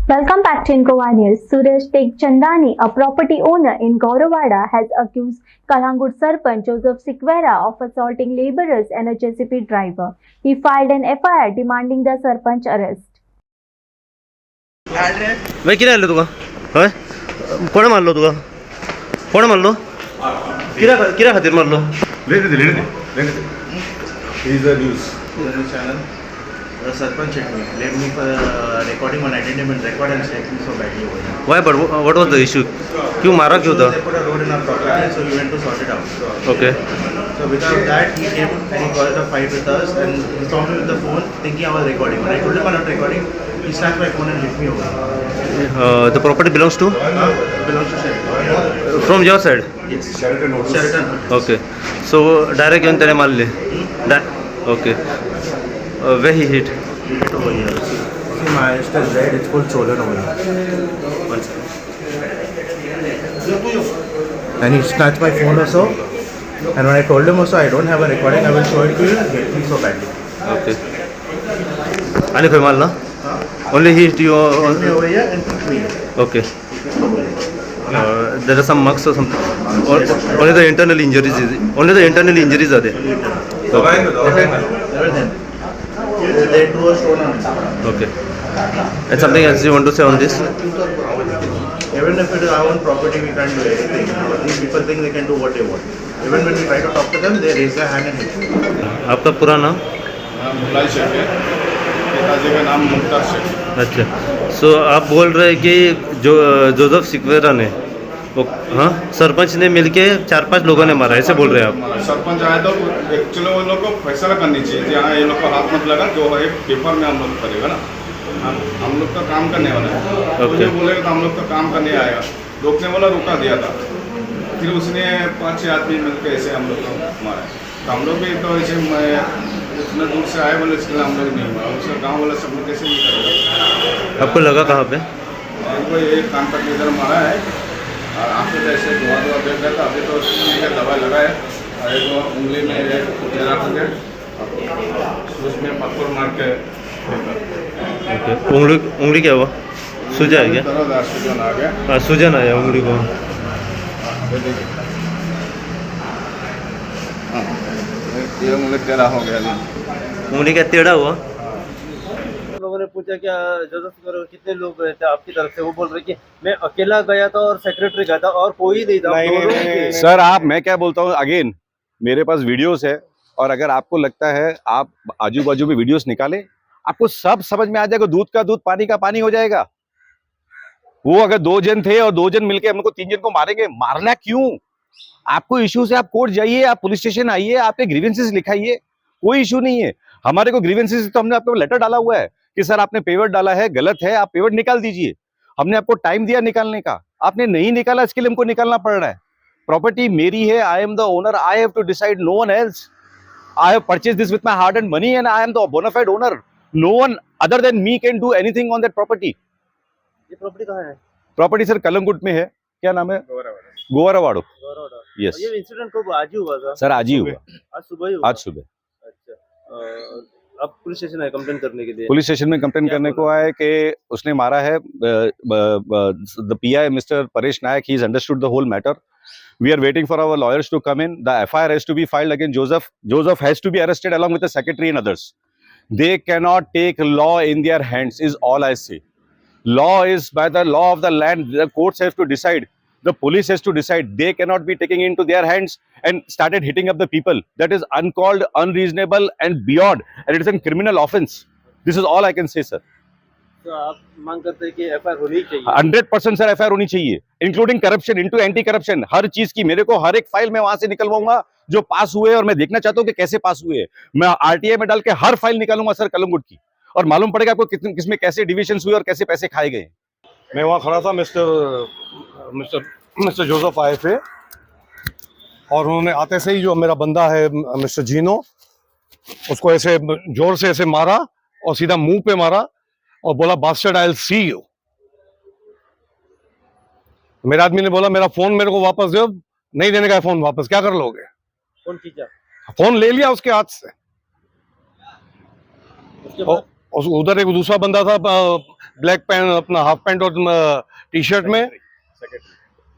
Welcome back to Incoa News. Suresh Tekchandani, a property owner in Gauravada, has accused Kalangud Sarpanch Joseph Sikvera of assaulting labourers and a JCB driver. He filed an FIR demanding the Sarpanch arrest. भाई किरा आलो तुका हय कोणे मारलो तुका कोणे मारलो किरा खातीर मारलो let the he is a news channel. The Sarpanch hit me, led me for recording on identity record and stacked me so badly over here. Why but what was the issue क्यों मारा क्यों था They put a road in our property, so we went to sort it out. Okay So without that, he came and he caused a fight with us and he saw me with the phone thinking I was recording. When I told him I'm not recording, he snatched my phone and hit me over. The property belongs to Belongs to Sheraton. From your side Yes. Sheraton hotel Sheraton Hotel. Okay so direct येऊन त्याने मारले okay way he hit He hit over here. See my still red, it's called swollen over here. One second. And he snatched my phone also. And when I told him also I don't have a recording, I will show it to you, he hit me so badly. Okay आणि खंय मारला only hit you Hit me over here and kicked me. Okay there are some marks or something only the internal injuries are Everything. They threw a stone on me. okay and something else you want to say on this Even if it is our own property, we can't do anything. But these people think they can do what they want. Even when we try to talk to them, they raise their hand and hit. आपका पूरा नाम मुलाय शेख है पिताजी का नाम मुख्तार शेख अच्छा सो आप बोल रहे हैं कि जो जोसेफ सिक्वेरा ने वो हाँ सरपंच ने मिलके 4-5 लोगों ने मारा ऐसे बोल रहे हैं आप सरपंच आए तो एक्चुअली वो लोग को फैसला करनी चाहिए यहाँ ये लोग को हाथ मत लगा जो है पेपर में हम लोग करेगा ना हम लोग तो काम करने वाले हैं Okay. जो बोलेगा तो हम लोग तो काम करने आएगा रोकने वाला रुका दिया था फिर उसने 5-6 आदमी मिलकर ऐसे हम लोग को मारा तो हम लोग भी तो ऐसे इतना दूर से आए बोले इसके लिए हम लोग नहीं मारा उसका गाँव वाला सब लोग कैसे नहीं करेगा आपको लगा कहाँ पे उनको ये कान तक इधर मारा है और आंखें तो ऐसे धुआं देख रहा था अभी तो उसने दवा लगाए और एक उंगली में जरा करके उसमें पत्थर मार के ओके उंगली क्या हुआ सूजा है क्या दर्द सूजन आ गया हाँ सूजन आया उंगली को ये उंगली टेढ़ा हो गया उंगली क्या टेढ़ा हुआ लोगों ने पूछा क्या जोसेफ सिक्वेरा कितने लोग गए थे आपकी तरफ से वो बोल रहे कि मैं अकेला गया था और सेक्रेटरी गया था और कोई नहीं था दोनों ही थे। सर आप मैं क्या बोलता हूँ अगेन मेरे पास वीडियोस है और अगर आपको लगता है आप आजू बाजू में वीडियोस निकालें आपको सब समझ में आ जाएगा दूध का दूध पानी का पानी हो जाएगा वो अगर 2 जन थे और 2 जन मिलके हम लोग को 3 जन को मारेंगे मारना क्यों आपको इश्यू से आप कोर्ट जाइए आप पुलिस स्टेशन आइए आपके ग्रीवेंसेस लिखाइए कोई इशू नहीं है हमारे को ग्रीवेंसेस तो हमने आपको लेटर डाला हुआ है कि सर आपने पेवर डाला है गलत है आप पेवर निकाल दीजिए हमने आपको टाइम दिया निकालने का आपने नहीं निकाला इसके लिए हमको निकालना पड़ रहा है प्रॉपर्टी मेरी है I am the owner I have to decide no one else I have purchase this with my hard and money and I am the bona fide owner no one other than me can do anything on that property ये property कहाँ है? Property sir Calangute में है क्या नाम है गोवारावाड़ो गौरवडा। Yes और ये इंसिडेंट कब आज ही हुआ था? सर आज ही हुआ आज सुबह ही हुआ। आज सुबह अच्छा अब पुलिस स्टेशन है कंप्लेंट करने के लिए। पुलिस स्टेशन में कंप्लेन क्या करने को बोला? आए कि उसने मारा है the PI mister Paresh Nayak he is understood the whole matter we are waiting for our lawyers to come in the FIR has to be filed against Joseph has to be arrested along with the secretary and others they cannot take law in their hands is all I say law is by the law of the land the courts have to decide the police has to decide they cannot be taking into their hands and started hitting up the people that is uncalled unreasonable and beyond and it is a criminal offense this is all I can say sir तो आप मांग करते हैं कि FIR होनी चाहिए। 100% sir FIR होनी चाहिए including corruption into anti corruption हर चीज की मेरे को हर एक फाइल में वहां से निकलवाऊंगा जो पास हुए और मैं देखना चाहता हूं कि कैसे पास हुए मैं आरटीआई में डाल के हर फाइल निकालूंगा सर कलंगुट की और मालूम पड़ेगा आपको किसमें कैसे डिविजन हुए और कैसे पैसे खाए गए मैं वहाँ खड़ा था मिस्टर जोसेफ आए थे और उन्होंने आते से ही जो मेरा बंदा है मिस्टर जीनो उसको ऐसे जोर से ऐसे मारा और सीधा मुंह पे मारा और बोला bastard I will see you मेरे आदमी ने बोला मेरा फोन मेरे को वापस दो नहीं देने का है फोन वापस क्या कर लोगे कौन खींचा? फोन ले लिया उसके हाथ से उसके बाद और उधर एक दूसरा बंदा था ब्लैक पैंट अपना हाफ पैंट और टी शर्ट में,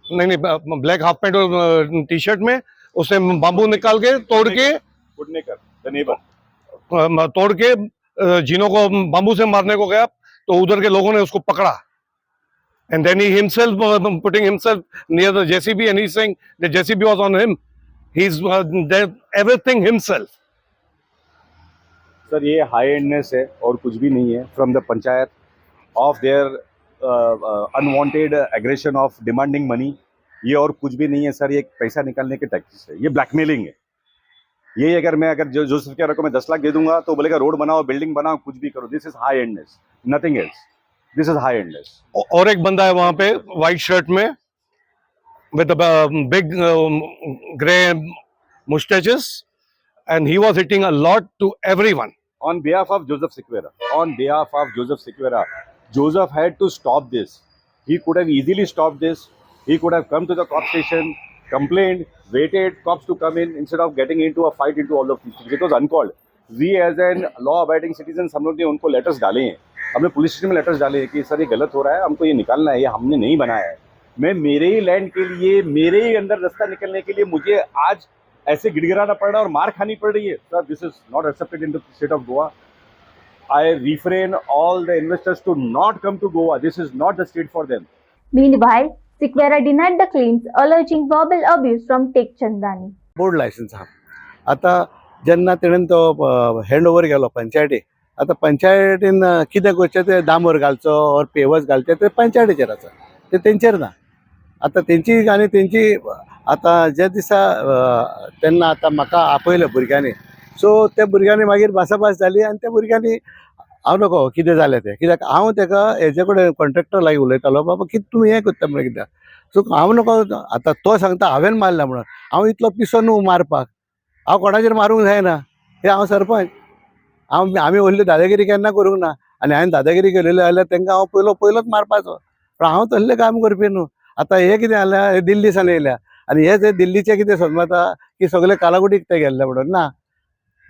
नहीं ब्लैक हाफ पैंट और टी शर्ट में, उसने बाम्बू निकाल के तोड़ के जिनो को बाम्बू से मारने को गया, तो उधर के लोगों ने उसको पकड़ा, and then he himself putting himself near the JCB and he's saying the JCB was on him. He's did everything himself. Sir ये हाई एंडनेस है और कुछ भी नहीं है from the panchayat of their unwanted aggression of demanding money. ये और कुछ भी नहीं है सर, ये पैसा निकालने के टैक्टिक्स है, ये ब्लैकमेलिंग है। ये अगर जोसेफ केरा को मैं 10 लाख दे दूंगा तो बोलेगा रोड बनाओ, बिल्डिंग बनाओ, कुछ भी करो। This is high endness, nothing else, this is high endness. और एक बंदा है वहां पे व्हाइट शर्ट में with a big grey mustaches, and he was hitting a lot to everyone. On behalf of Joseph Sequeira, Joseph had to stop this. He could have easily stopped this. He could have come to the cop station, complained, waited cops to come in instead of getting into a fight into all of these things. It was uncalled. We as an law-abiding citizens, हम लोग ने उनको letters डाले हैं, हमने police station में letters डाले हैं कि सर ये गलत हो रहा है, हमको ये निकालना है, ये हमने नहीं बनाया है। मैं मेरे ही लैंड के लिए, मेरे ही अंदर रास्ता निकलने के लिए मुझे आज ऐसे गिड़गिड़ाना पड़ रहा है और मार खानी पड़ रही है। Sir this is not accepted in the state of Goa. I refrain all the investors to not come to Goa. This is not the state for them. Meanwhile, Sequeira denied the claims, alleging verbal abuse from Tek Chandani. Board licence आहा आता जेन्ना तेणेन तो hand over केलो पंचायतीक, आता पंचायतीन कितें करचें तें डांबर घालचो और पेवर्स घालचे ते पंचायतीचेर आसा, ते तेंचेर ना। आता तेंची आनी तेंची आता जे दिसा तेन्ना आता म्हाका आपयले भुरग्यांनी, सो त्या भुरग्यांनी मागीर भासाभास जाली आनी त्या भुरग्यांनी हांव नको कितें जालें तें, कित्याक हांव तेका हेजे कडेन कॉन्ट्रॅक्टर लागीं उलयतालो, बाबा कितें तुमी हें करता म्हळ्यार कित्याक, सो हांव नको, आतां तो सांगता हांवें मारला म्हणून, हांव इतलो पिसो न्हू मारपाक, हांव कोणाचेर मारूंक जायना, हे हांव सरपंच, आमी व्हडली दादागिरी केन्ना करूंक ना, आनी हांवें दादागिरी केलेली जाल्यार तेंकां हांव पयलोच मारपाचो, पण हांव तसलें काम करपी न्हू। आतां हे कितें जालें, हे दिल्ली सान येयल्या आनी हे जे दिल्लीचे कितें समजता की सगळे कालागुडीक ते गेल्ले म्हणून ना।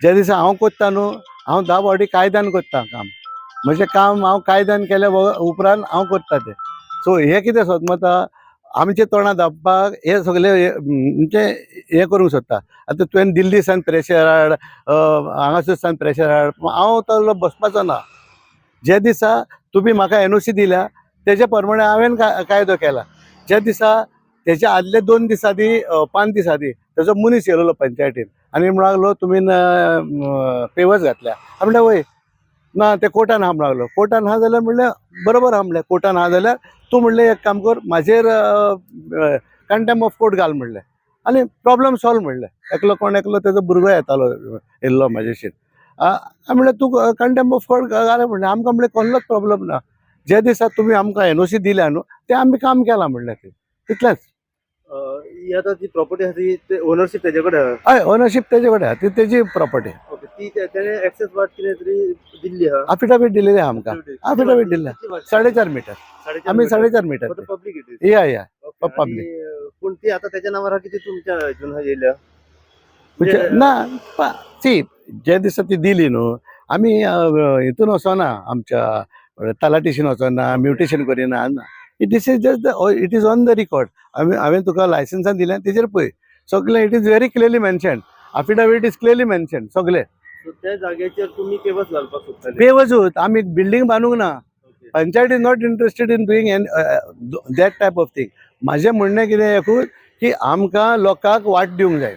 ज्या दिसा हांव कोत्ता न्हू, हांव 10 फावटी कायद्यान कोत्ता काम, म्हजें काम हांव कायद्यान केल्या उपरांत हांव कोत्ता तें। सो हे कितें समजता आमचे तोंडां धांपपाक हे सगळे म्हणजे हे करूंक सोदता। आतां तुवें दिल्ली सान प्रेशर हाड, हांगासर सान प्रेशर हाड, हांव तसलो बसपाचो ना। जे दिसा तुमी म्हाका एनओसी दिल्या तेजे प्रमाणे हांवें कायदो केला। ज्या दिसा तेच्या आदले 2 दीस आदी 5 दीस आदी तेजो मनीस येयलो पंचायतीन आनी म्हणूंक लागलो तुमी पेवर्स घातल्या, हांव म्हणलें वय ना, ते कोर्टान हा म्हणूंक लागलो, कोर्टान हा जाल्यार म्हणलें बरोबर हा, म्हणलें कोर्टान हा जाल्यार तूं म्हणलें एक काम कर, म्हाजेर कंटेम्प्ट ऑफ कोर्ट घाल म्हणलें आनी प्रॉब्लेम सॉल्व म्हणलें। एकलो तेजो भुरगो येयल्लो म्हाजेशीर, हांवें म्हणलें तूं कंटेम्प्ट ऑफ कोर्ट घाल म्हणलें, आमकां म्हणलें कसलोच प्रॉब्लेम ना, जे दिसा तुमी आमकां एनओसी दिल्या न्हू ते आमी काम केलां म्हणलें, ते तितलेंच। ही आता ती प्रॉपर्टी आसा ती ओनरशिप तेजे कडेन आहा? हय, ओनरशीप तेजे कडेन आहा, ती तेजी प्रॉपर्टी। ओके, ती तेणे एक्सेस वाट कितें तरी दिल्ली आहा, अफिडावीट दिलेली आहा आमकां, अफिडावीट दिल्या 4.5 मीटर, आमी 4.5 मीटर पब्लिक इट इज। या पब्लिक। पूण ती आता तेच्या नावार किती तुमच्या हितून येयल्या म्हणजे ना सी जे दिसा ती दिली न्हू, आमी हितून वचोना, आमच्या तलाटीशीन वचोना, म्युटेशन करिना, this is just it is on the record. हांवें तुका लायसन्सान दिलें तेजेर पळय सगळें, it is very clearly mention, affidavit is clearly mention सगळें। त्या जाग्याचेर तुमी पेवर्स घालपाक सोदताले? पेवर्सूच, आमी बिल्डींग बांदूंक ना, panchayat is not interested in doing that type of thing. म्हाजें म्हणणें कितें एकूच की आमकां लोकांक वाट दिवंक जाय।